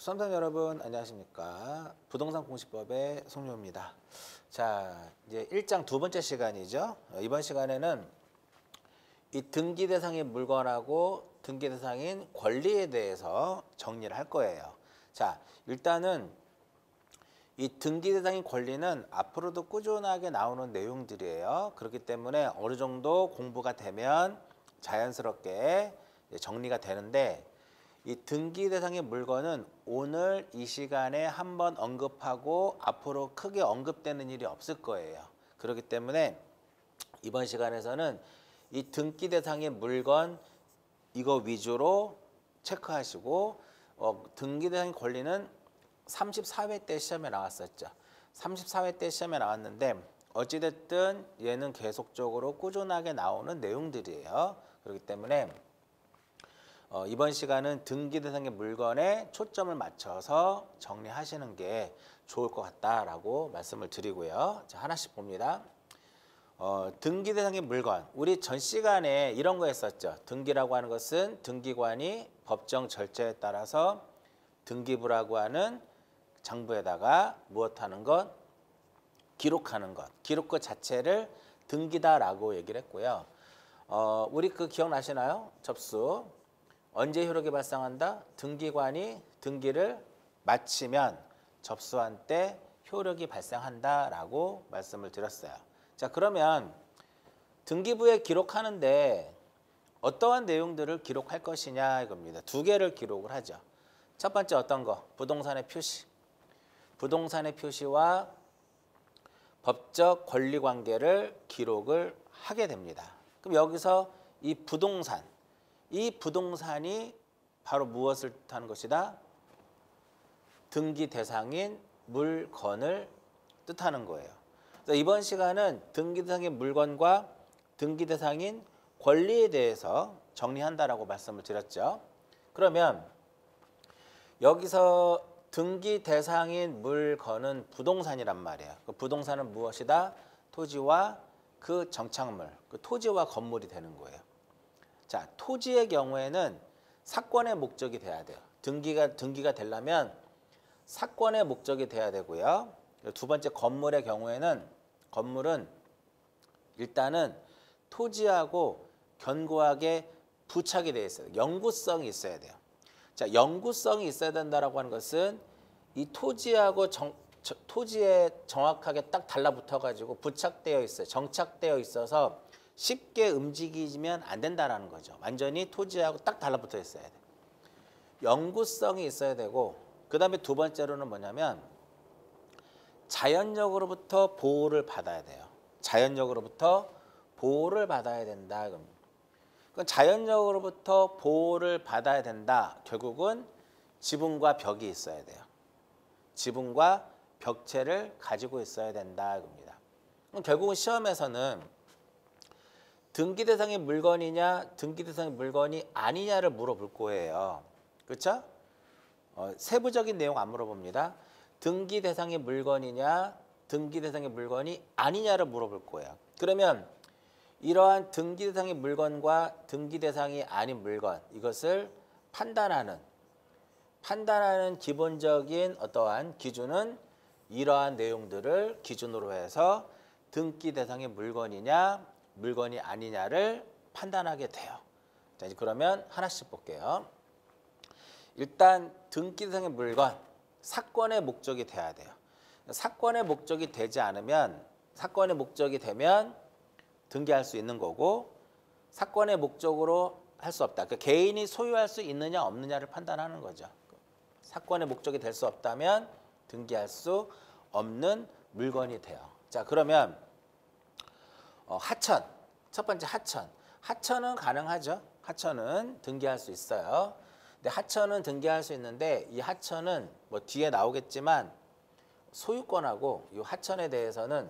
수험생 여러분 안녕하십니까. 부동산 공시법의 송유입니다. 자, 이제 1장 두 번째 시간이죠. 이번 시간에는 이 등기 대상인 물건하고 등기 대상인 권리에 대해서 정리를 할 거예요. 자, 일단은 이 등기 대상인 권리는 앞으로도 꾸준하게 나오는 내용들이에요. 그렇기 때문에 어느 정도 공부가 되면 자연스럽게 정리가 되는데, 이 등기 대상의 물건은 오늘 이 시간에 한번 언급하고 앞으로 크게 언급되는 일이 없을 거예요. 그렇기 때문에 이번 시간에서는 이 등기 대상의 물건 이거 위주로 체크하시고, 등기 대상의 권리는 34회 때 시험에 나왔었죠. 34회 때 시험에 나왔는데 어찌됐든 얘는 계속적으로 꾸준하게 나오는 내용들이에요. 그렇기 때문에 이번 시간은 등기 대상의 물건에 초점을 맞춰서 정리하시는 게 좋을 것 같다라고 말씀을 드리고요. 자, 하나씩 봅니다. 등기 대상의 물건, 우리 전 시간에 이런 거 했었죠. 등기라고 하는 것은 등기관이 법정 절차에 따라서 등기부라고 하는 장부에다가 무엇하는 것? 기록하는 것. 기록 것 자체를 등기다라고 얘기를 했고요. 우리 그 기억나시나요? 접수. 언제 효력이 발생한다? 등기관이 등기를 마치면 접수한 때 효력이 발생한다라고 말씀을 드렸어요. 자, 그러면 등기부에 기록하는데 어떠한 내용들을 기록할 것이냐 이겁니다. 두 개를 기록을 하죠. 첫 번째 어떤 거? 부동산의 표시. 부동산의 표시와 법적 권리 관계를 기록을 하게 됩니다. 그럼 여기서 이 부동산, 이 부동산이 바로 무엇을 뜻하는 것이다? 등기 대상인 물건을 뜻하는 거예요. 그래서 이번 시간은 등기 대상인 물건과 등기 대상인 권리에 대해서 정리한다라고 말씀을 드렸죠. 그러면 여기서 등기 대상인 물건은 부동산이란 말이에요. 그 부동산은 무엇이다? 토지와 그 정착물, 그 토지와 건물이 되는 거예요. 자, 토지의 경우에는 사건의 목적이 돼야 돼요. 등기가 되려면 사건의 목적이 돼야 되고요. 두 번째 건물의 경우에는 건물은 일단은 토지하고 견고하게 부착이 되어 있어요. 영구성이 있어야 돼요. 자, 영구성이 있어야 된다라고 하는 것은 이 토지하고 토지에 정확하게 딱 달라붙어 가지고 부착되어 있어요. 정착되어 있어서 쉽게 움직이면 안 된다라는 거죠. 완전히 토지하고 딱 달라붙어 있어야 돼. 영구성이 있어야 되고, 그 다음에 두 번째로는 뭐냐면 자연력으로부터 보호를 받아야 돼요. 자연력으로부터 보호를 받아야 된다. 그럼 자연력으로부터 보호를 받아야 된다. 결국은 지붕과 벽이 있어야 돼요. 지붕과 벽체를 가지고 있어야 된다. 이겁니다. 그럼 결국은 시험에서는 등기 대상의 물건이냐 등기 대상의 물건이 아니냐를 물어볼 거예요. 그렇죠? 세부적인 내용 안 물어봅니다. 등기 대상의 물건이냐 등기 대상의 물건이 아니냐를 물어볼 거예요. 그러면 이러한 등기 대상의 물건과 등기 대상이 아닌 물건, 이것을 판단하는 기본적인 어떠한 기준은 이러한 내용들을 기준으로 해서 등기 대상의 물건이냐 물건이 아니냐를 판단하게 돼요. 자, 이제 그러면 하나씩 볼게요. 일단 등기 대상의 물건, 사건의 목적이 돼야 돼요. 사건의 목적이 되지 않으면, 사건의 목적이 되면 등기할 수 있는 거고, 사건의 목적으로 할 수 없다. 그러니까 개인이 소유할 수 있느냐 없느냐를 판단하는 거죠. 사건의 목적이 될 수 없다면 등기할 수 없는 물건이 돼요. 자, 그러면 하천, 첫 번째 하천. 하천은 가능하죠. 하천은 등기할 수 있어요. 근데 하천은 등기할 수 있는데 이 하천은 뭐 뒤에 나오겠지만 소유권하고, 이 하천에 대해서는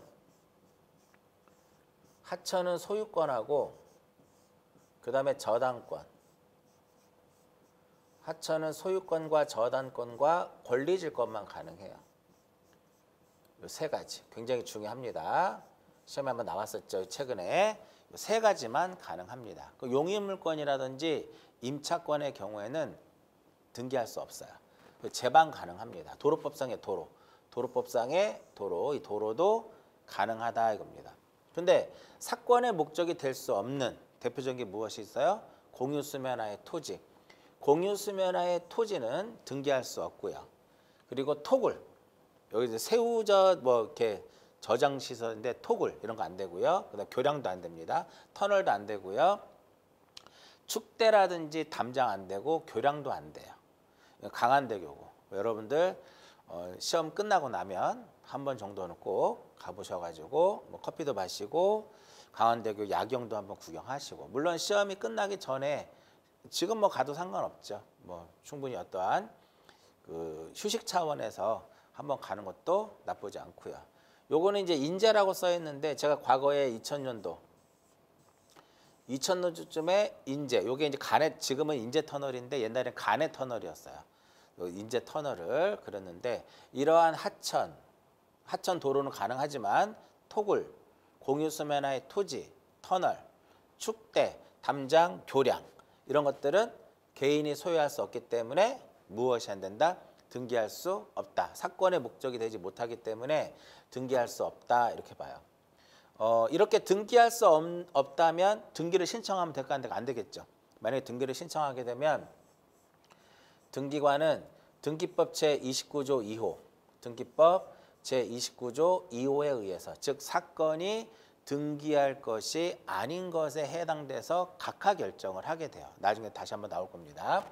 하천은 소유권하고 그 다음에 저당권, 하천은 소유권과 저당권과 권리질권만 가능해요. 이 세 가지 굉장히 중요합니다. 시험에 한번 나왔었죠, 최근에. 세 가지만 가능합니다. 그 용의물권이라든지 임차권의 경우에는 등기할 수 없어요. 제방 가능합니다. 도로법상의 도로, 도로법상의 도로, 이 도로도 가능하다 이겁니다. 근데 사건의 목적이 될 수 없는 대표적인 게 무엇이 있어요? 공유수면하의 토지. 공유수면하의 토지는 등기할 수 없고요. 그리고 토굴, 여기 이제 새우젓 뭐 이렇게 저장 시설인데 토굴 이런 거 안 되고요. 그다음 교량도 안 됩니다. 터널도 안 되고요. 축대라든지 담장 안 되고 교량도 안 돼요. 강한대교고 여러분들 시험 끝나고 나면 한 번 정도는 꼭 가보셔가지고 뭐 커피도 마시고 강한대교 야경도 한번 구경하시고, 물론 시험이 끝나기 전에 지금 뭐 가도 상관없죠. 뭐 충분히 어떠한 그 휴식 차원에서 한번 가는 것도 나쁘지 않고요. 요거는 이제 인제라고 써 있는데 제가 과거에 2000년도쯤에 인제, 요게 이제 간해, 지금은 인제 터널인데 옛날엔 간해 터널이었어요. 인제 터널을 그렸는데 이러한 하천 도로는 가능하지만 토굴, 공유수면하의 토지, 터널, 축대, 담장, 교량 이런 것들은 개인이 소유할 수 없기 때문에 무엇이 안 된다? 등기할 수 없다. 사건의 목적이 되지 못하기 때문에 등기할 수 없다 이렇게 봐요. 이렇게 등기할 수 없다면 등기를 신청하면 될까 안 되겠죠. 만약에 등기를 신청하게 되면 등기관은 등기법 제29조 2호, 등기법 제29조 2호에 의해서, 즉 사건이 등기할 것이 아닌 것에 해당돼서 각하 결정을 하게 돼요. 나중에 다시 한번 나올 겁니다.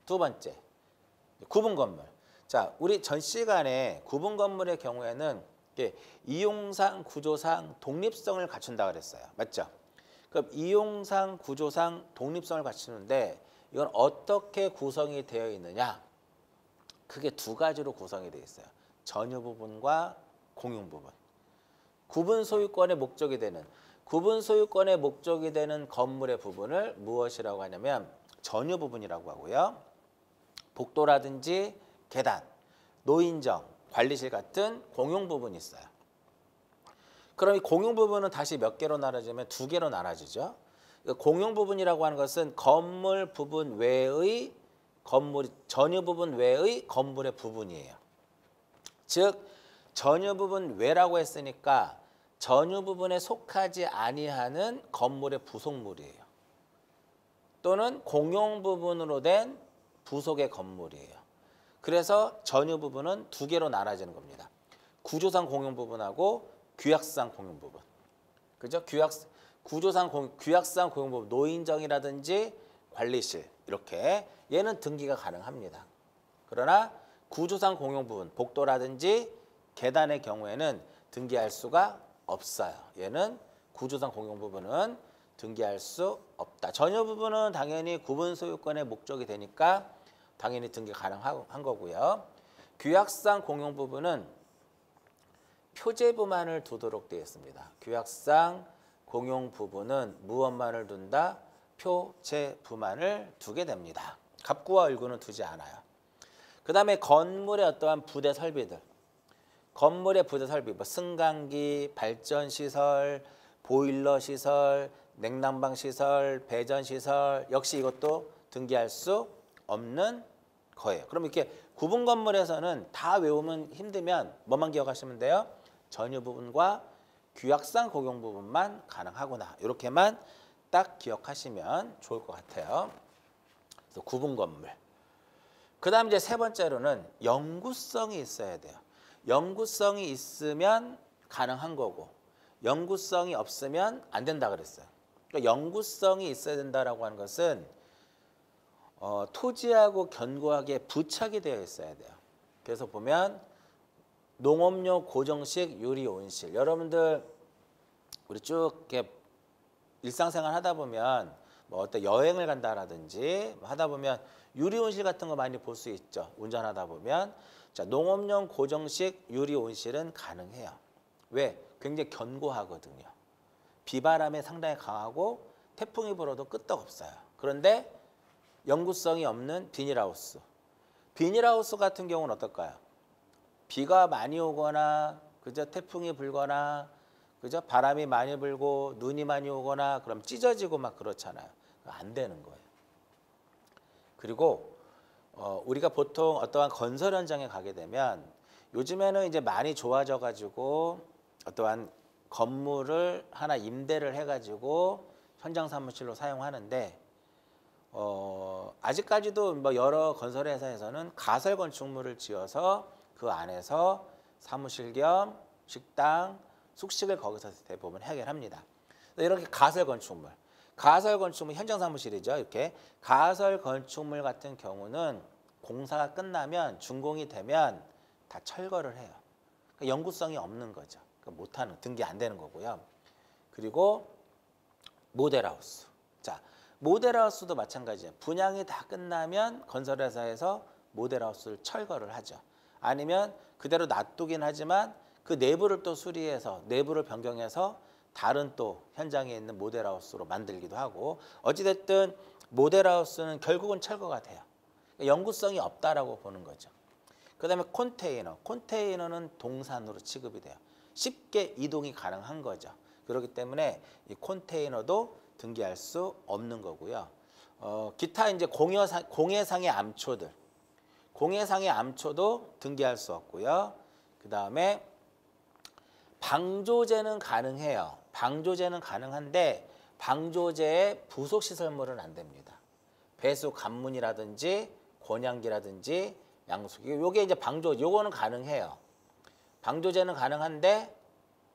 두 번째, 구분 건물. 자, 우리 전 시간에 구분 건물의 경우에는 이용상, 구조상 독립성을 갖춘다 그랬어요. 맞죠? 그럼 이용상, 구조상 독립성을 갖추는데 이건 어떻게 구성이 되어 있느냐? 크게 두 가지로 구성이 되어 있어요. 전유 부분과 공용 부분. 구분 소유권의 목적이 되는 건물의 부분을 무엇이라고 하냐면 전유 부분이라고 하고요. 복도라든지 계단, 노인정, 관리실 같은 공용 부분이 있어요. 그럼 이 공용 부분은 다시 몇 개로 나눠지면 두 개로 나눠지죠. 공용 부분이라고 하는 것은 건물 부분 외의 전유 부분 외의 건물의 부분이에요. 즉 전유 부분 외라고 했으니까 전유 부분에 속하지 아니하는 건물의 부속물이에요. 또는 공용 부분으로 된 부속의 건물이에요. 그래서 전유 부분은 두 개로 나눠지는 겁니다. 구조상 공용 부분하고 규약상 공용 부분. 그죠? 규약상 공용 부분, 노인정이라든지 관리실 이렇게 얘는 등기가 가능합니다. 그러나 구조상 공용 부분, 복도라든지 계단의 경우에는 등기할 수가 없어요. 얘는 구조상 공용 부분은 등기할 수 없다. 전유 부분은 당연히 구분 소유권의 목적이 되니까 당연히 등기 가능한 거고요. 규약상 공용 부분은 표제부만을 두도록 되어 있습니다. 규약상 공용 부분은 무엇만을 둔다? 표제부만을 두게 됩니다. 갑구와 을구는 두지 않아요. 그 다음에 건물의 어떠한 부대 설비들, 건물의 부대 설비, 뭐 승강기, 발전시설, 보일러시설, 냉난방시설, 배전시설, 역시 이것도 등기할 수 없는 거예요. 그럼 이렇게 구분 건물에서는 다 외우면 힘들면 뭐만 기억하시면 돼요? 전유 부분과 규약상 공용 부분만 가능하구나. 이렇게만 딱 기억하시면 좋을 것 같아요. 그래서 구분 건물. 그 다음 이제 세 번째로는 영구성이 있어야 돼요. 영구성이 있으면 가능한 거고 영구성이 없으면 안 된다 그랬어요. 그러니까 영구성이 있어야 된다라고 하는 것은 토지하고 견고하게 부착이 되어 있어야 돼요. 그래서 보면 농업용 고정식 유리 온실. 여러분들 우리 쭉 이렇게 일상생활 하다 보면 뭐 어떤 여행을 간다라든지 하다 보면 유리 온실 같은 거 많이 볼 수 있죠. 운전하다 보면. 자, 농업용 고정식 유리 온실은 가능해요. 왜? 굉장히 견고하거든요. 비바람에 상당히 강하고 태풍이 불어도 끄떡없어요. 그런데 영구성이 없는 비닐하우스. 비닐하우스 같은 경우는 어떨까요? 비가 많이 오거나 그저 태풍이 불거나 그저 바람이 많이 불고 눈이 많이 오거나 그럼 찢어지고 막 그렇잖아요. 안 되는 거예요. 그리고 우리가 보통 어떠한 건설 현장에 가게 되면 요즘에는 이제 많이 좋아져 가지고 어떠한 건물을 하나 임대를 해 가지고 현장 사무실로 사용하는데 아직까지도 뭐 여러 건설 회사에서는 가설 건축물을 지어서 그 안에서 사무실 겸 식당, 숙식을 거기서 대부분 해결합니다. 이렇게 가설 건축물 현장 사무실이죠. 이렇게 가설 건축물 같은 경우는 공사가 끝나면 준공이 되면 다 철거를 해요. 그러니까 영구성이 없는 거죠. 그러니까 못하는, 등기 안 되는 거고요. 그리고 모델하우스. 자, 모델하우스도 마찬가지예요. 분양이 다 끝나면 건설회사에서 모델하우스를 철거를 하죠. 아니면 그대로 놔두긴 하지만 그 내부를 또 수리해서 내부를 변경해서 다른 또 현장에 있는 모델하우스로 만들기도 하고, 어찌됐든 모델하우스는 결국은 철거가 돼요. 영구성이 없다라고 보는 거죠. 그 다음에 컨테이너는 동산으로 취급이 돼요. 쉽게 이동이 가능한 거죠. 그렇기 때문에 이 컨테이너도 등기할 수 없는 거고요. 기타 이제 공해상의 암초도 등기할 수 없고요. 그 다음에 방조제는 가능해요. 방조제는 가능한데 방조제의 부속 시설물은 안 됩니다. 배수 관문이라든지 권양기라든지 양수기, 요게 이제 요거는 가능해요. 방조제는 가능한데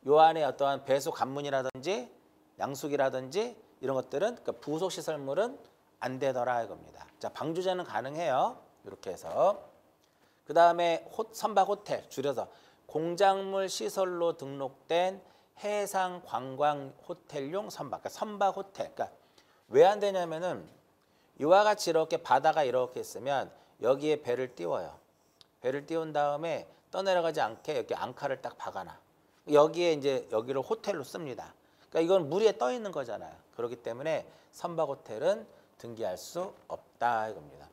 요 안에 어떠한 배수 관문이라든지 양수기라든지 이런 것들은, 그러니까 부속 시설물은 안 되더라 이겁니다. 자, 방조제는 가능해요. 이렇게 해서 그 다음에 선박 호텔, 줄여서 공작물 시설로 등록된 해상 관광 호텔용 선박, 그러니까 선박 호텔. 그러니까 왜 안 되냐면은 이와 같이 이렇게 바다가 이렇게 있으면 여기에 배를 띄워요. 배를 띄운 다음에 떠내려가지 않게 이렇게 앙카를 딱 박아놔. 여기에 이제 여기를 호텔로 씁니다. 그러니까 이건 물 위에 떠 있는 거잖아요. 그렇기 때문에 선박 호텔은 등기할 수 없다 이겁니다.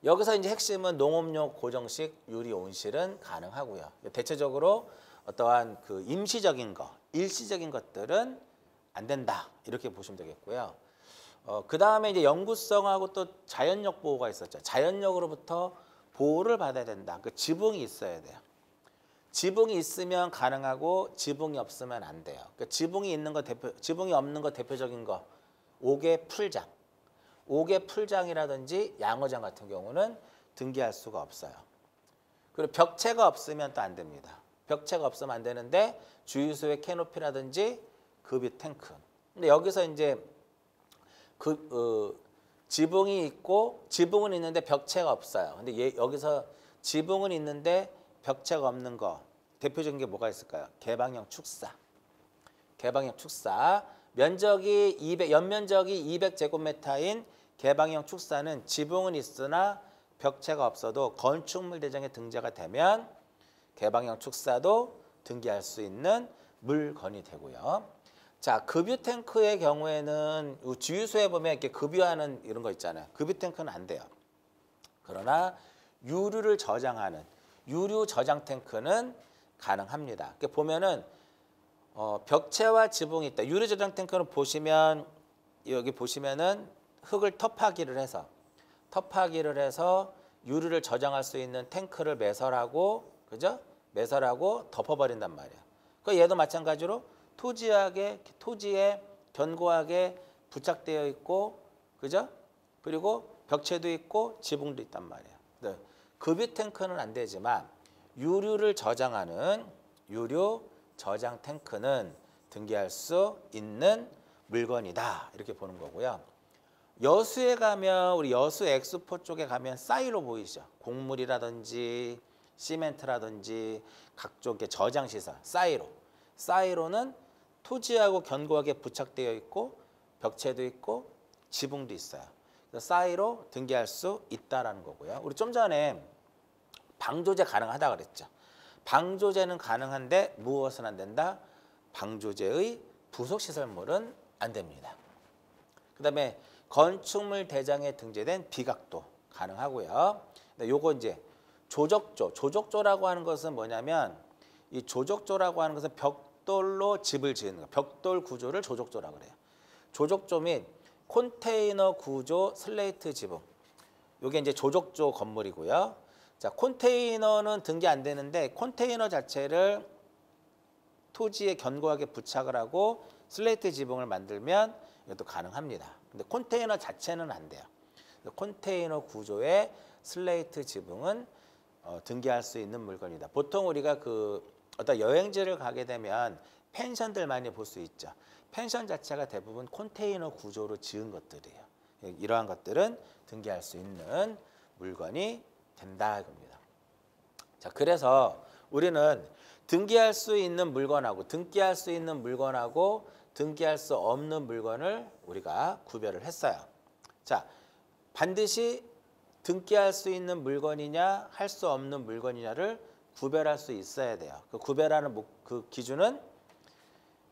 여기서 이제 핵심은 농업용 고정식 유리 온실은 가능하고요. 대체적으로 어떠한 그 임시적인 거, 일시적인 것들은 안 된다 이렇게 보시면 되겠고요. 그 다음에 이제 영구성하고 또 자연력 보호가 있었죠. 자연력으로부터 보호를 받아야 된다. 그 지붕이 있어야 돼요. 지붕이 있으면 가능하고 지붕이 없으면 안 돼요. 그러니까 지붕이 없는 거 대표적인 거 옥외 풀장. 옥외 풀장이라든지 양어장 같은 경우는 등기할 수가 없어요. 그리고 벽체가 없으면 또 안 됩니다. 벽체가 없으면 안 되는데 주유소의 캐노피라든지 급유 탱크. 근데 여기서 이제 지붕이 있고 지붕은 있는데 벽체가 없어요. 근데 여기서 지붕은 있는데 벽체가 없는 거 대표적인 게 뭐가 있을까요? 개방형 축사. 개방형 축사. 연면적이 200제곱미터인 개방형 축사는 지붕은 있으나 벽체가 없어도 건축물 대장에 등재가 되면 개방형 축사도 등기할 수 있는 물건이 되고요. 자, 급유 탱크의 경우에는 주유소에 보면 이렇게 급유하는 이런 거 있잖아요. 급유 탱크는 안 돼요. 그러나 유류를 저장하는 유류 저장 탱크는 가능합니다. 이렇게 보면은 벽체와 지붕이 있다. 유류 저장 탱크는 보시면 여기 보시면은 흑을 터파기를 해서 유류를 저장할 수 있는 탱크를 매설하고, 그죠? 매설하고 덮어버린단 말이에요. 그 얘도 마찬가지로 토지에 견고하게 부착되어 있고, 그죠? 그리고 벽체도 있고 지붕도 있단 말이에요. 네. 급유 탱크는 안 되지만 유류를 저장하는 유류 저장 탱크는 등기할 수 있는 물건이다 이렇게 보는 거고요. 여수에 가면, 우리 여수 엑스포 쪽에 가면 사이로 보이죠. 곡물이라든지 시멘트라든지 각종 저장 시설 사이로는 토지하고 견고하게 부착되어 있고 벽체도 있고 지붕도 있어요. 그래서 사이로 등기할 수 있다라는 거고요. 우리 좀 전에 방조제 가능하다 그랬죠. 방조제는 가능한데 무엇은 안 된다? 방조제의 부속 시설물은 안 됩니다. 그다음에 건축물 대장에 등재된 비각도 가능하고요. 요거 이제 조적조라고 하는 것은 뭐냐면, 이 조적조라고 하는 것은 벽돌로 집을 지은 거, 벽돌 구조를 조적조라고 그래요. 조적조 및 콘테이너 구조 슬레이트 지붕. 이게 이제 조족조 건물이고요. 자, 컨테이너는 등기 안 되는데 컨테이너 자체를 토지에 견고하게 부착을 하고 슬레이트 지붕을 만들면 이것도 가능합니다. 근데 컨테이너 자체는 안 돼요. 컨테이너 구조의 슬레이트 지붕은 등기할 수 있는 물건이다. 보통 우리가 그 어떤 여행지를 가게 되면 펜션들 많이 볼 수 있죠. 펜션 자체가 대부분 컨테이너 구조로 지은 것들이에요. 이러한 것들은 등기할 수 있는 물건이 된다 이겁니다. 자, 그래서 우리는 등기할 수 있는 물건하고 등기할 수 있는 물건하고 등기할 수 없는 물건을 우리가 구별을 했어요. 자, 반드시 등기할 수 있는 물건이냐 할 수 없는 물건이냐를 구별할 수 있어야 돼요. 그 구별하는 그 기준은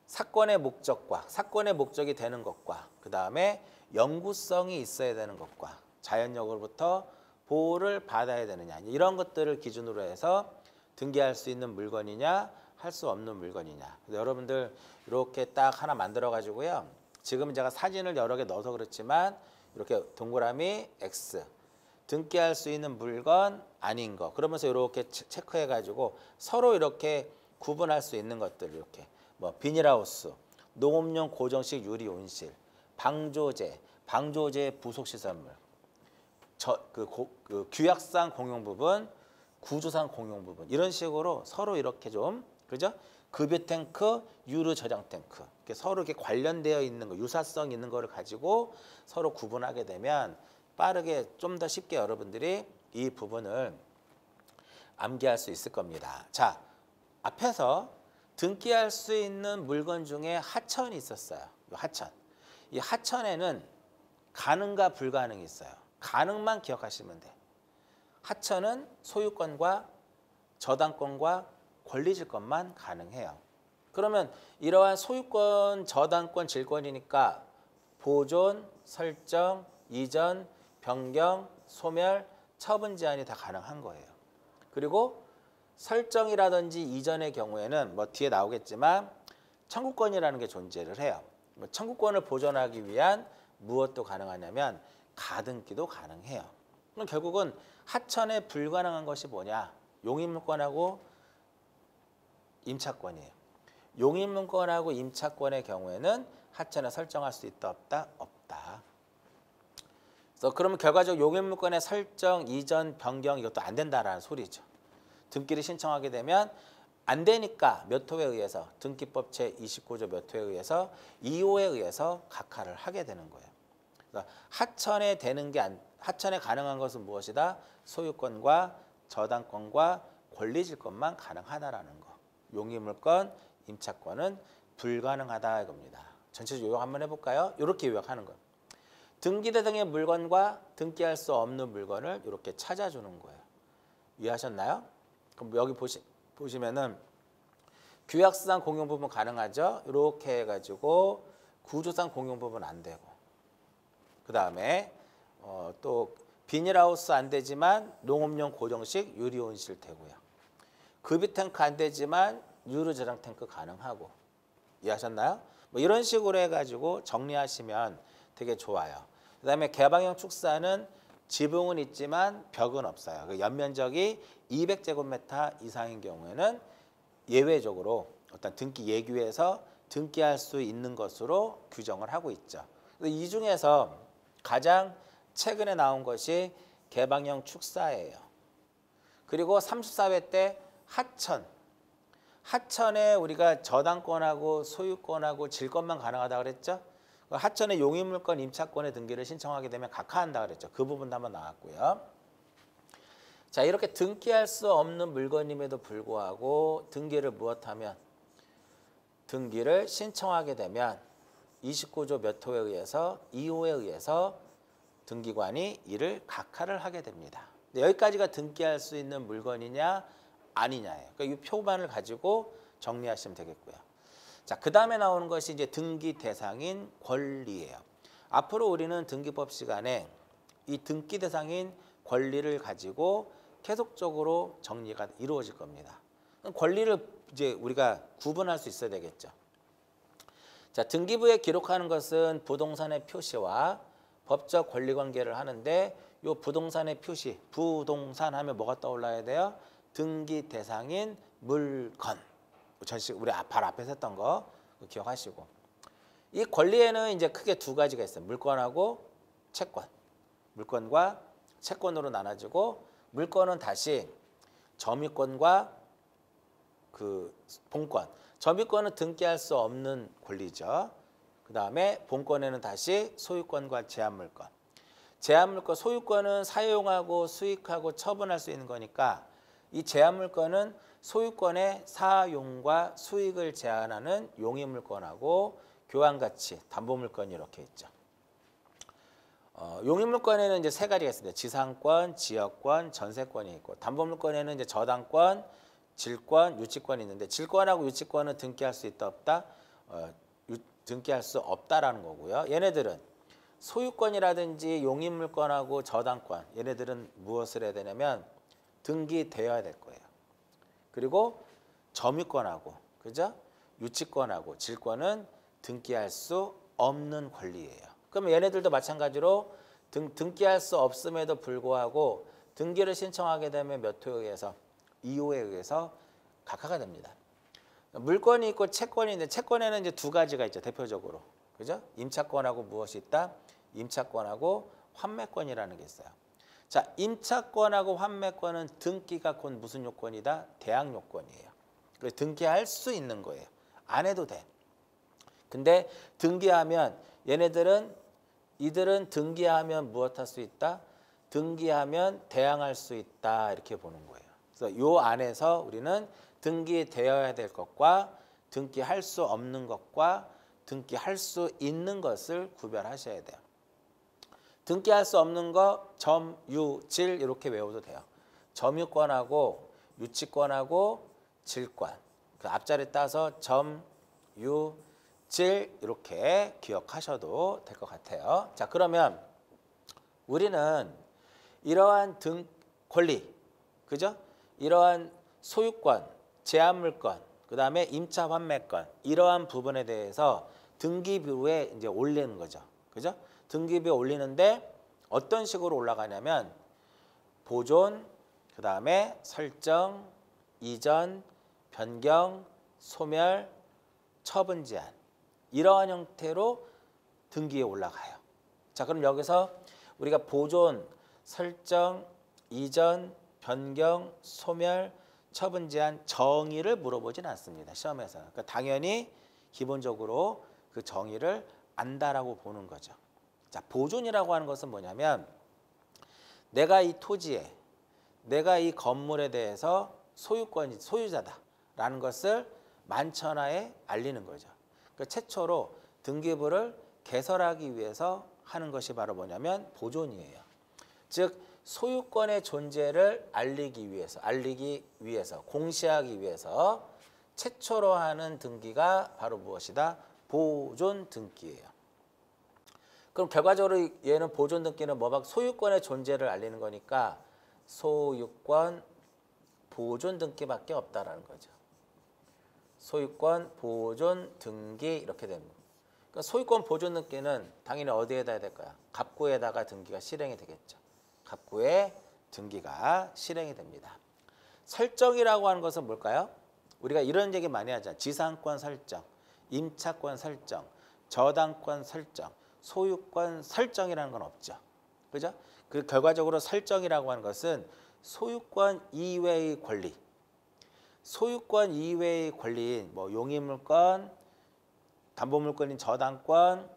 사건의 목적과 사건의 목적이 되는 것과 그 다음에 영구성이 있어야 되는 것과 자연력으로부터 보호를 받아야 되느냐 이런 것들을 기준으로 해서 등기할 수 있는 물건이냐 할 수 없는 물건이냐. 여러분들 이렇게 딱 하나 만들어 가지고요. 지금 제가 사진을 여러 개 넣어서 그렇지만 이렇게 동그라미 X 등기할 수 있는 물건 아닌 거 그러면서 이렇게 체크해 가지고 서로 이렇게 구분할 수 있는 것들 이렇게 뭐 비닐하우스, 농업용 고정식 유리 온실, 방조제 부속 시설물, 규약상 공용 부분, 구조상 공용 부분 이런 식으로 서로 이렇게 좀 그죠? 급유 탱크, 유류 저장 탱크 이렇게 서로 이렇게 관련되어 있는 거, 유사성 있는 거를 가지고 서로 구분하게 되면 빠르게 좀 더 쉽게 여러분들이 이 부분을 암기할 수 있을 겁니다. 자, 앞에서 등기할 수 있는 물건 중에 하천이 있었어요. 이 하천에는 가능과 불가능이 있어요. 가능만 기억하시면 돼. 하천은 소유권과 저당권과 권리질권만 가능해요. 그러면 이러한 소유권, 저당권, 질권이니까 보존, 설정, 이전, 변경, 소멸, 처분 제한이 다 가능한 거예요. 그리고 설정이라든지 이전의 경우에는 뭐 뒤에 나오겠지만 청구권이라는 게 존재를 해요. 청구권을 보존하기 위한 무엇도 가능하냐면 가등기도 가능해요. 그럼 결국은 하천에 불가능한 것이 뭐냐? 용인물권하고 임차권이에요. 용인물권하고 임차권의 경우에는 하천에 설정할 수 있다 없다? 없다. 그래서 그러면 결과적으로 용인물권의 설정, 이전, 변경 이것도 안 된다라는 소리죠. 등기를 신청하게 되면 안 되니까 몇 호에 의해서 등기법 제29조 몇 호에 의해서 2호에 의해서 각하를 하게 되는 거예요. 그러니까 하천에 가능한 것은 무엇이다? 소유권과 저당권과 권리질권만 가능하다라는 거. 용의물권, 임차권은 불가능하다 이겁니다. 전체적으로 요약 한번 해볼까요? 이렇게 요약하는 거예요. 등기 대상의 물건과 등기할 수 없는 물건을 이렇게 찾아주는 거예요. 이해하셨나요? 그럼 여기 보시면은 규약상 공용 부분 가능하죠? 이렇게 해가지고 구조상 공용 부분 안 되고 그 다음에 또 비닐하우스 안 되지만 농업용 고정식 유리온실 되고요. 급유 탱크 안 되지만 유류 저장 탱크 가능하고 이해하셨나요? 뭐 이런 식으로 해가지고 정리하시면 되게 좋아요. 그 다음에 개방형 축사는 지붕은 있지만 벽은 없어요. 그 연면적이 200제곱미터 이상인 경우에는 예외적으로 어떤 등기 예규에서 등기할 수 있는 것으로 규정을 하고 있죠. 이 중에서 가장 최근에 나온 것이 개방형 축사예요. 그리고 34회 때 하천에 우리가 저당권하고 소유권하고 질권만 가능하다고 그랬죠. 하천의 용인물권 임차권의 등기를 신청하게 되면 각하한다 그랬죠. 그 부분도 한번 나왔고요. 자, 이렇게 등기할 수 없는 물건임에도 불구하고 등기를 무엇하면 등기를 신청하게 되면 29조 몇 호에 의해서 2호에 의해서 등기관이 이를 각하를 하게 됩니다. 여기까지가 등기할 수 있는 물건이냐 아니냐예요. 그러니까 이 표반을 가지고 정리하시면 되겠고요. 자, 그 다음에 나오는 것이 이제 등기 대상인 권리예요. 앞으로 우리는 등기법 시간에 이 등기 대상인 권리를 가지고 계속적으로 정리가 이루어질 겁니다. 권리를 이제 우리가 구분할 수 있어야 되겠죠. 자, 등기부에 기록하는 것은 부동산의 표시와 법적 권리 관계를 하는데 요 부동산의 표시, 부동산 하면 뭐가 떠올라야 돼요? 등기 대상인 물건. 전시 우리 바로 앞에서 했던 거 기억하시고. 이 권리에는 이제 크게 두 가지가 있어요. 물건하고 채권. 물건과 채권으로 나눠지고, 물건은 다시 점유권과 그 본권. 점유권은 등기할 수 없는 권리죠. 그 다음에 본권에는 다시 소유권과 제한물권. 제한물권, 소유권은 사용하고 수익하고 처분할 수 있는 거니까, 이 제한물권은 소유권의 사용과 수익을 제한하는 용의물권하고 교환가치, 담보물권이 이렇게 있죠. 용의물권에는 이제 세 가지가 있습니다. 지상권, 지역권, 전세권이 있고, 담보물권에는 이제 저당권, 질권, 유치권이 있는데, 질권하고 유치권은 등기할 수 있다 없다? 등기할 수 없다라는 거고요. 얘네들은 소유권이라든지 용의물권하고 저당권, 얘네들은 무엇을 해야 되냐면 등기되어야 될 거예요. 그리고 점유권하고, 그죠? 유치권하고 질권은 등기할 수 없는 권리예요. 그러면 얘네들도 마찬가지로 등기할 수 없음에도 불구하고 등기를 신청하게 되면 몇 호에 의해서? 2호에 의해서 각하가 됩니다. 물권이 있고 채권이 있는데, 채권에는 이제 두 가지가 있죠. 대표적으로. 그죠? 임차권하고 무엇이 있다? 임차권하고 환매권이라는 게 있어요. 자, 임차권하고 환매권은 등기가 곧 무슨 요건이다? 대항 요건이에요. 그래서 등기할 수 있는 거예요. 안 해도 돼. 근데 등기하면 이들은 등기하면 무엇 할 수 있다? 등기하면 대항할 수 있다, 이렇게 보는 거예요. 그래서 요 안에서 우리는 등기되어야 될 것과 등기할 수 없는 것과 등기할 수 있는 것을 구별하셔야 돼요. 등기할 수 없는 거 점유질 이렇게 외워도 돼요. 점유권하고 유치권하고 질권, 그 앞자리 따서 점유질 이렇게 기억하셔도 될 것 같아요. 자, 그러면 우리는 이러한 권리, 그죠? 이러한 소유권, 제한물권, 그 다음에 임차 환매권, 이러한 부분에 대해서 등기부에 이제 올리는 거죠. 그죠? 등기부에 올리는데 어떤 식으로 올라가냐면 보존, 그 다음에 설정, 이전, 변경, 소멸, 처분 제한, 이러한 형태로 등기에 올라가요. 자, 그럼 여기서 우리가 보존, 설정, 이전, 변경, 소멸, 처분 제한 정의를 물어보진 않습니다. 시험에서. 그러니까 당연히 기본적으로 그 정의를 안다라고 보는 거죠. 자, 보존이라고 하는 것은 뭐냐면 내가 이 토지에, 내가 이 건물에 대해서 소유자다라는 것을 만천하에 알리는 거죠. 그러니까 최초로 등기부를 개설하기 위해서 하는 것이 바로 뭐냐면 보존이에요. 즉 소유권의 존재를 알리기 위해서, 공시하기 위해서 최초로 하는 등기가 바로 무엇이다? 보존 등기예요. 그럼 결과적으로 얘는 보존 등기는 뭐막 소유권의 존재를 알리는 거니까 소유권 보존 등기밖에 없다라는 거죠. 소유권 보존 등기 이렇게 되는 거예요. 그러니까 소유권 보존 등기는 당연히 어디에다 해야 될까요? 갑구에다가 등기가 실행이 되겠죠. 갑구에 등기가 실행이 됩니다. 설정이라고 하는 것은 뭘까요? 우리가 이런 얘기 많이 하잖아요. 지상권 설정, 임차권 설정, 저당권 설정, 소유권 설정이라는 건 없죠. 그죠? 그 결과적으로 설정이라고 하는 것은 소유권 이외의 권리, 소유권 이외의 권리인 뭐 용의물권, 담보물권인 저당권,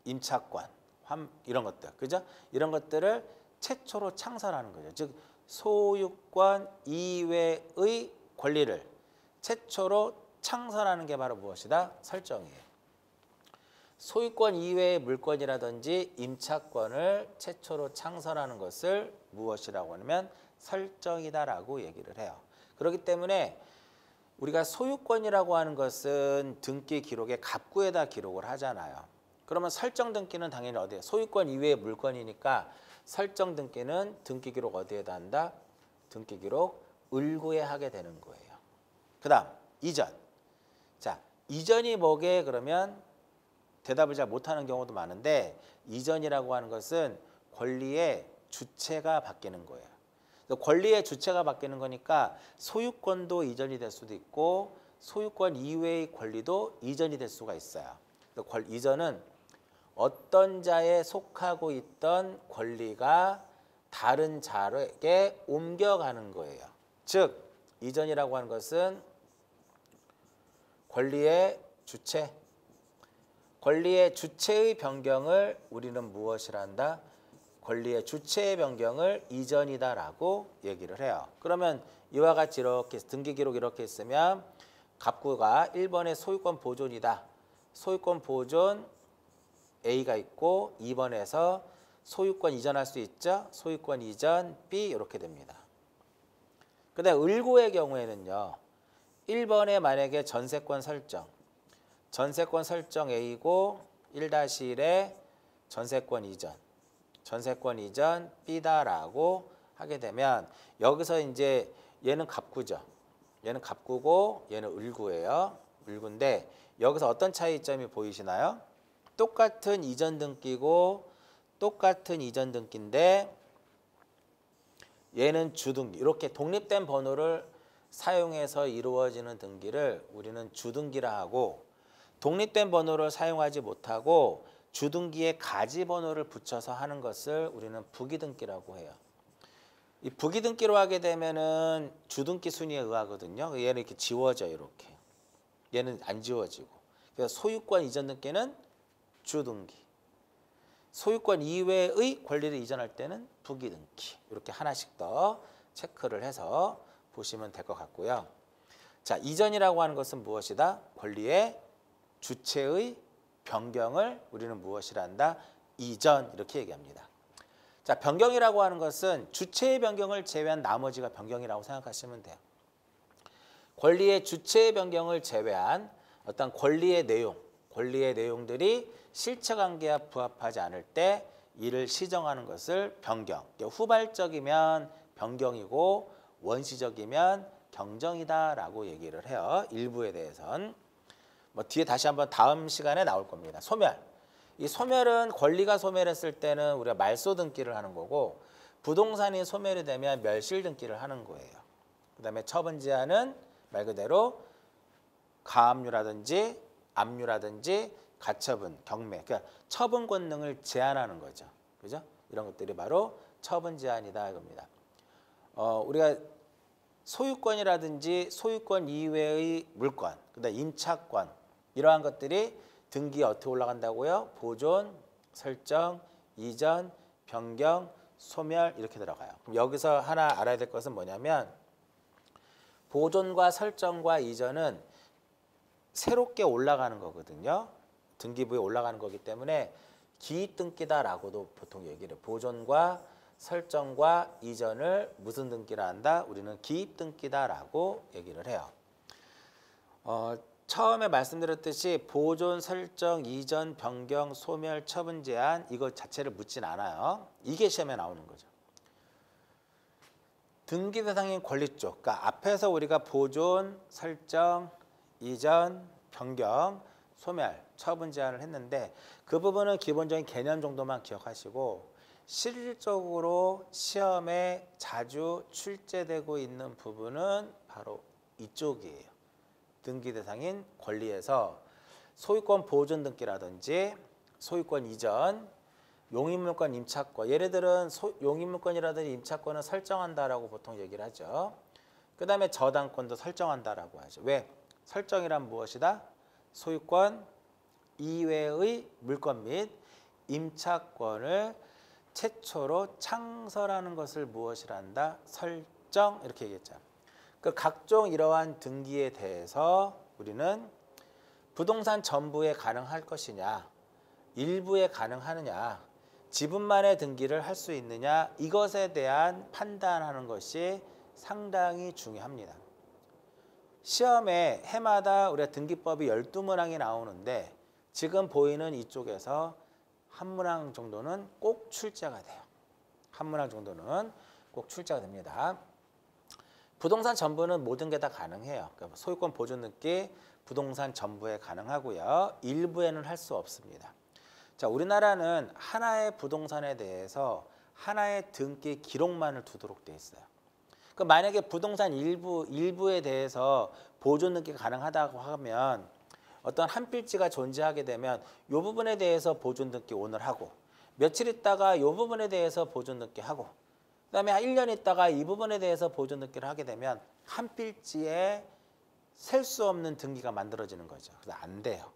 임차권, 이런 것들, 그죠? 이런 것들을 최초로 창설하는 거죠. 즉 소유권 이외의 권리를 최초로 창설하는 게 바로 무엇이다? 설정이에요. 소유권 이외의 물권이라든지 임차권을 최초로 창설하는 것을 무엇이라고 하냐면 설정이다라고 얘기를 해요. 그렇기 때문에 우리가 소유권이라고 하는 것은 등기 기록에 갑구에다 기록을 하잖아요. 그러면 설정 등기는 당연히 어디에? 소유권 이외의 물건이니까 설정 등기는 등기 기록 어디에다 한다? 등기 기록 을구에 하게 되는 거예요. 그 다음 이전. 자, 이전이 뭐게? 그러면 대답을 잘 못하는 경우도 많은데 이전이라고 하는 것은 권리의 주체가 바뀌는 거예요. 권리의 주체가 바뀌는 거니까 소유권도 이전이 될 수도 있고 소유권 이외의 권리도 이전이 될 수가 있어요. 이전은 어떤 자에 속하고 있던 권리가 다른 자에게 옮겨가는 거예요. 즉 이전이라고 하는 것은 권리의 주체, 권리의 주체의 변경을 우리는 무엇이라 한다? 권리의 주체의 변경을 이전이다라고 얘기를 해요. 그러면 이와 같이 이렇게 등기 기록 이렇게 있으면 갑구가 1번에 소유권 보존이다. 소유권 보존 A가 있고 2번에서 소유권 이전할 수 있죠. 소유권 이전 B 이렇게 됩니다. 그다음 을구의 경우에는요. 1번에 만약에 전세권 설정 A고 1-1에 전세권 이전 B다라고 하게 되면 여기서 이제 얘는 갑구죠. 얘는 갑구고 얘는 을구예요. 을구인데 여기서 어떤 차이점이 보이시나요? 똑같은 이전 등기고 똑같은 이전 등기인데 얘는 주등기. 이렇게 독립된 번호를 사용해서 이루어지는 등기를 우리는 주등기라 하고 독립된 번호를 사용하지 못하고 주등기에 가지 번호를 붙여서 하는 것을 우리는 부기등기라고 해요. 이 부기등기로 하게 되면은 주등기 순위에 의하거든요. 얘는 이렇게 지워져요. 이렇게. 얘는 안 지워지고. 그래서 소유권 이전 등기는 주등기. 소유권 이외의 권리를 이전할 때는 부기등기. 이렇게 하나씩 더 체크를 해서 보시면 될 것 같고요. 자, 이전이라고 하는 것은 무엇이다? 권리의 주체의 변경을 우리는 무엇이라 한다? 이전 이렇게 얘기합니다. 자, 변경이라고 하는 것은 주체의 변경을 제외한 나머지가 변경이라고 생각하시면 돼요. 권리의 주체의 변경을 제외한 어떤 권리의 내용들이 실체관계와 부합하지 않을 때 이를 시정하는 것을 변경. 후발적이면 변경이고 원시적이면 경정이다라고 얘기를 해요. 일부에 대해선. 뭐 뒤에 다시 한번 다음 시간에 나올 겁니다. 소멸. 이 소멸은 권리가 소멸했을 때는 우리가 말소 등기를 하는 거고 부동산이 소멸이 되면 멸실 등기를 하는 거예요. 그다음에 처분 제한은 말 그대로 가압류라든지 압류라든지 가처분, 경매, 그러니까 처분 권능을 제한하는 거죠. 그죠? 이런 것들이 바로 처분 제한이다 이겁니다. 우리가 소유권이라든지 소유권 이외의 물권, 그다음 임차권 이러한 것들이 등기에 어떻게 올라간다고요? 보존, 설정, 이전, 변경, 소멸 이렇게 들어가요. 그럼 여기서 하나 알아야 될 것은 뭐냐면 보존과 설정과 이전은 새롭게 올라가는 거거든요. 등기부에 올라가는 거기 때문에 기입등기다라고도 보통 얘기를 해요. 보존과 설정과 이전을 무슨 등기라 한다? 우리는 기입등기다라고 얘기를 해요. 처음에 말씀드렸듯이 보존, 설정, 이전, 변경, 소멸, 처분 제한 이거 자체를 묻진 않아요. 이게 시험에 나오는 거죠. 등기 대상인 권리 쪽, 그러니까 앞에서 우리가 보존, 설정, 이전, 변경, 소멸, 처분 제한을 했는데 그 부분은 기본적인 개념 정도만 기억하시고 실질적으로 시험에 자주 출제되고 있는 부분은 바로 이쪽이에요. 등기 대상인 권리에서 소유권 보존 등기라든지 소유권 이전, 용익물권 임차권, 얘네들은 용익물권이라든지 임차권을 설정한다라고 보통 얘기를 하죠. 그 다음에 저당권도 설정한다라고 하죠. 왜? 설정이란 무엇이다? 소유권 이외의 물권 및 임차권을 최초로 창설하는 것을 무엇이라 한다? 설정 이렇게 얘기했죠. 그 각종 이러한 등기에 대해서 우리는 부동산 전부에 가능할 것이냐, 일부에 가능하느냐, 지분만의 등기를 할 수 있느냐 이것에 대한 판단하는 것이 상당히 중요합니다. 시험에 해마다 우리가 등기법이 12문항이 나오는데 지금 보이는 이쪽에서 한 문항 정도는 꼭 출제가 돼요. 한 문항 정도는 꼭 출제가 됩니다. 부동산 전부는 모든 게 다 가능해요. 그러니까 소유권 보존 등기 부동산 전부에 가능하고요. 일부에는 할 수 없습니다. 자, 우리나라는 하나의 부동산에 대해서 하나의 등기 기록만을 두도록 돼 있어요. 그 만약에 부동산 일부에 대해서 보존 등기가 가능하다고 하면 어떤 한 필지가 존재하게 되면 이 부분에 대해서 보존 등기 오늘 하고 며칠 있다가 이 부분에 대해서 보존 등기 하고 그다음에 한 1년 있다가 이 부분에 대해서 보존 등기를 하게 되면 한 필지에 셀 수 없는 등기가 만들어지는 거죠. 그래서 안 돼요.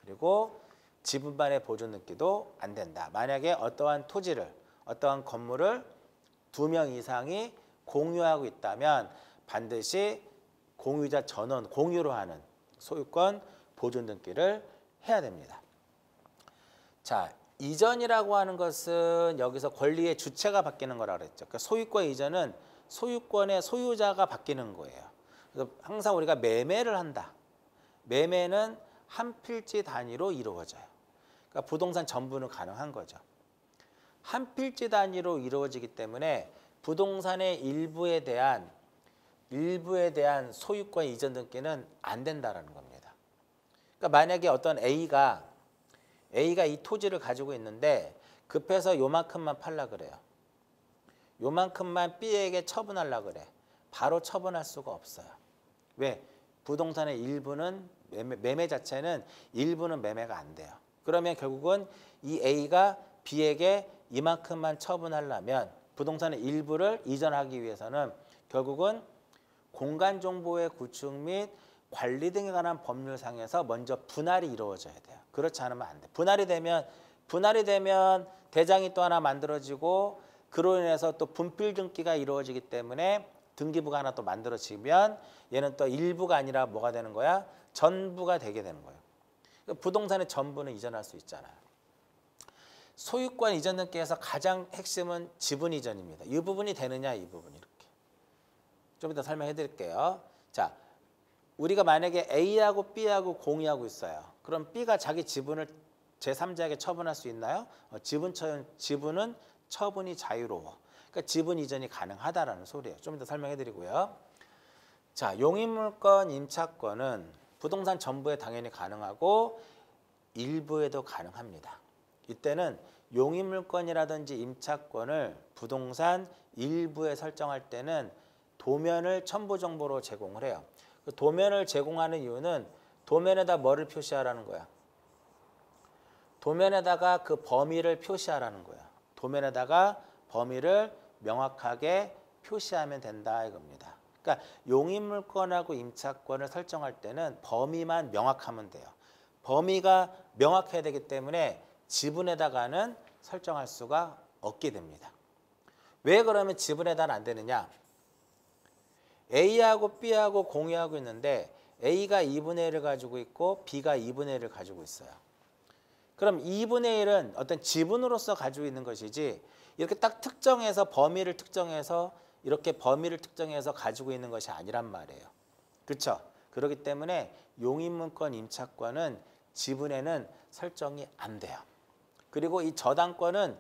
그리고 지분만의 보존 등기도 안 된다. 만약에 어떠한 토지를 어떠한 건물을 2명 이상이 공유하고 있다면 반드시 공유자 전원 공유로 하는 소유권 보존 등기를 해야 됩니다. 자, 이전이라고 하는 것은 여기서 권리의 주체가 바뀌는 거라고 그랬죠. 그러니까 소유권 이전은 소유권의 소유자가 바뀌는 거예요. 그래서 항상 우리가 매매를 한다. 매매는 한 필지 단위로 이루어져요. 그러니까 부동산 전부는 가능한 거죠. 한 필지 단위로 이루어지기 때문에 부동산의 일부에 대한 소유권 이전 등기는 안 된다라는 겁니다. 그러니까 만약에 어떤 A가 이 토지를 가지고 있는데 급해서 요만큼만 팔라 그래요. 요만큼만 B에게 처분하려 그래. 바로 처분할 수가 없어요. 왜? 부동산의 일부는 매매 자체는 일부는 매매가 안 돼요. 그러면 결국은 이 A가 B에게 이만큼만 처분하려면 부동산의 일부를 이전하기 위해서는 결국은 공간정보의 구축 및 관리 등에 관한 법률상에서 먼저 분할이 이루어져야 돼요. 그렇지 않으면 안 돼. 분할이 되면 대장이 또 하나 만들어지고 그로 인해서 또 분필 등기가 이루어지기 때문에 등기부가 하나 또 만들어지면 얘는 또 일부가 아니라 뭐가 되는 거야? 전부가 되게 되는 거예요. 부동산의 전부는 이전할 수 있잖아요. 소유권 이전 등기에서 가장 핵심은 지분 이전입니다. 이 부분이 되느냐, 이 부분이 이렇게. 좀 이따 설명해 드릴게요. 자, 우리가 만약에 A하고 B하고 공유하고 있어요. 그럼 B가 자기 지분을 제3자에게 처분할 수 있나요? 지분은 처분이 자유로워. 그러니까 지분 이전이 가능하다라는 소리예요. 좀 이따 설명해 드리고요. 자, 용익물권 임차권은 부동산 전부에 당연히 가능하고 일부에도 가능합니다. 이때는 용익물권이라든지 임차권을 부동산 일부에 설정할 때는 도면을 첨부 정보로 제공을 해요. 그 도면을 제공하는 이유는 도면에다 뭐를 표시하라는 거야? 도면에다가 그 범위를 표시하라는 거야. 도면에다가 범위를 명확하게 표시하면 된다 이겁니다. 그러니까 용익물권하고 임차권을 설정할 때는 범위만 명확하면 돼요. 범위가 명확해야 되기 때문에 지분에다가는 설정할 수가 없게 됩니다. 왜 그러면 지분에다는 안 되느냐? A하고 B하고 공유하고 있는데 A가 2분의 1을 가지고 있고 B가 2분의 1을 가지고 있어요. 그럼 2분의 1은 어떤 지분으로서 가지고 있는 것이지 이렇게 딱 특정해서 범위를 특정해서 가지고 있는 것이 아니란 말이에요. 그렇죠? 그렇기 때문에 용익물권 임차권은 지분에는 설정이 안 돼요. 그리고 이 저당권은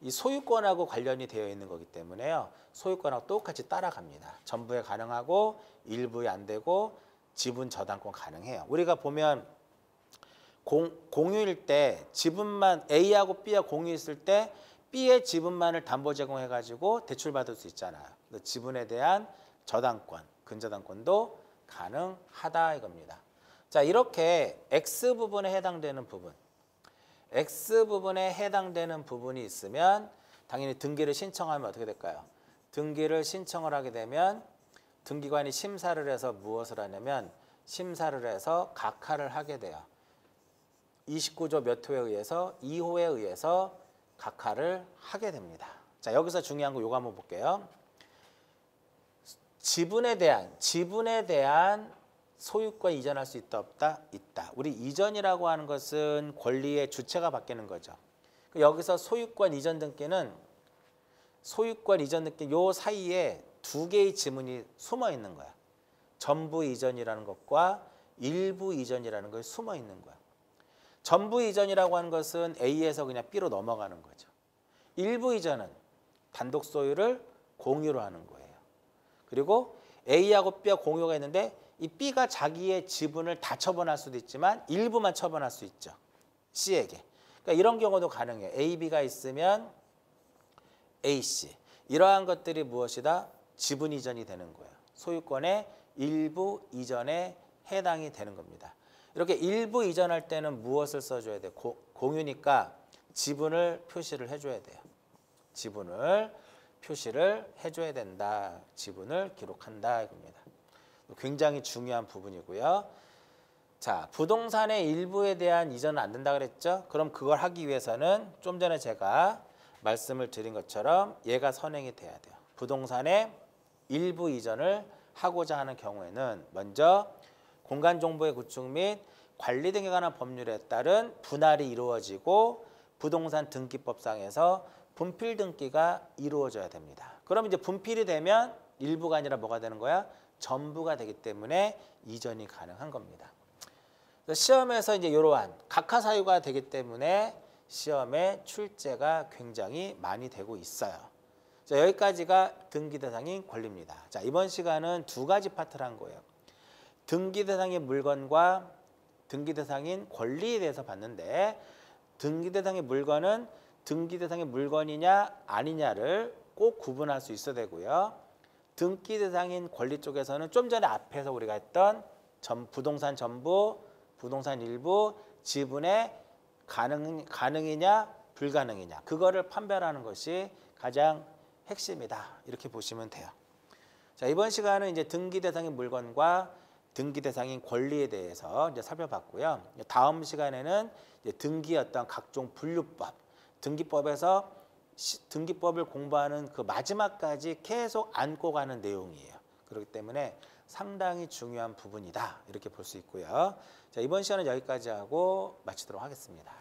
이 소유권하고 관련이 되어 있는 거기 때문에요. 소유권하고 똑같이 따라갑니다. 전부에 가능하고 일부에 안 되고 지분 저당권 가능해요. 우리가 보면 공유일 때 지분만 A하고 B하고 공유했을 때 B의 지분만을 담보 제공해가지고 대출받을 수 있잖아요. 지분에 대한 저당권, 근저당권도 가능하다 이겁니다. 자, 이렇게 X 부분에 해당되는 부분, X 부분에 해당되는 부분이 있으면 당연히 등기를 신청하면 어떻게 될까요? 등기를 신청을 하게 되면 등기관이 심사를 해서 무엇을 하냐면 심사를 해서 각하를 하게 돼요. 29조 몇 호에 의해서 2호에 의해서 각하를 하게 됩니다. 자, 여기서 중요한 거 요거 한번 볼게요. 지분에 대한 소유권 이전할 수 있다 없다? 있다. 우리 이전이라고 하는 것은 권리의 주체가 바뀌는 거죠. 여기서 소유권 이전 등기는 요 사이에 두 개의 지문이 숨어 있는 거야. 전부 이전이라는 것과 일부 이전이라는 것이 숨어 있는 거야. 전부 이전이라고 하는 것은 A에서 그냥 B로 넘어가는 거죠. 일부 이전은 단독 소유를 공유로 하는 거예요. 그리고 A하고 B하고 공유가 있는데 이 B가 자기의 지분을 다 처분할 수도 있지만 일부만 처분할 수 있죠. C에게. 그러니까 이런 경우도 가능해요. A, B가 있으면 A씨. 이러한 것들이 무엇이다? 지분 이전이 되는 거예요. 소유권의 일부 이전에 해당이 되는 겁니다. 이렇게 일부 이전할 때는 무엇을 써줘야 돼요? 공유니까 지분을 표시를 해줘야 돼요. 지분을 표시를 해줘야 된다. 지분을 기록한다 이겁니다. 굉장히 중요한 부분이고요. 자, 부동산의 일부에 대한 이전은 안 된다 그랬죠? 그럼 그걸 하기 위해서는 좀 전에 제가 말씀을 드린 것처럼 얘가 선행이 돼야 돼요. 부동산의 일부 이전을 하고자 하는 경우에는 먼저 공간정보의 구축 및 관리 등에 관한 법률에 따른 분할이 이루어지고 부동산 등기법상에서 분필 등기가 이루어져야 됩니다. 그럼 이제 분필이 되면 일부가 아니라 뭐가 되는 거야? 전부가 되기 때문에 이전이 가능한 겁니다. 시험에서 이제 이러한 각하사유가 되기 때문에 시험에 출제가 굉장히 많이 되고 있어요. 자, 여기까지가 등기 대상인 권리입니다. 자, 이번 시간은 두 가지 파트를 한 거예요. 등기 대상인 물건과 등기 대상인 권리에 대해서 봤는데 등기 대상의 물건은 등기 대상의 물건이냐 아니냐를 꼭 구분할 수 있어야 되고요. 등기 대상인 권리 쪽에서는 좀 전에 앞에서 우리가 했던 부동산 전부, 부동산 일부, 지분의 가능이냐 불가능이냐 그거를 판별하는 것이 가장 핵심이다. 이렇게 보시면 돼요. 자, 이번 시간은 이제 등기 대상인 물건과 등기 대상인 권리에 대해서 이제 살펴봤고요. 다음 시간에는 이제 등기 어떤 각종 분류법, 등기법에서 등기법을 공부하는 그 마지막까지 계속 안고 가는 내용이에요. 그렇기 때문에 상당히 중요한 부분이다. 이렇게 볼 수 있고요. 자, 이번 시간은 여기까지 하고 마치도록 하겠습니다.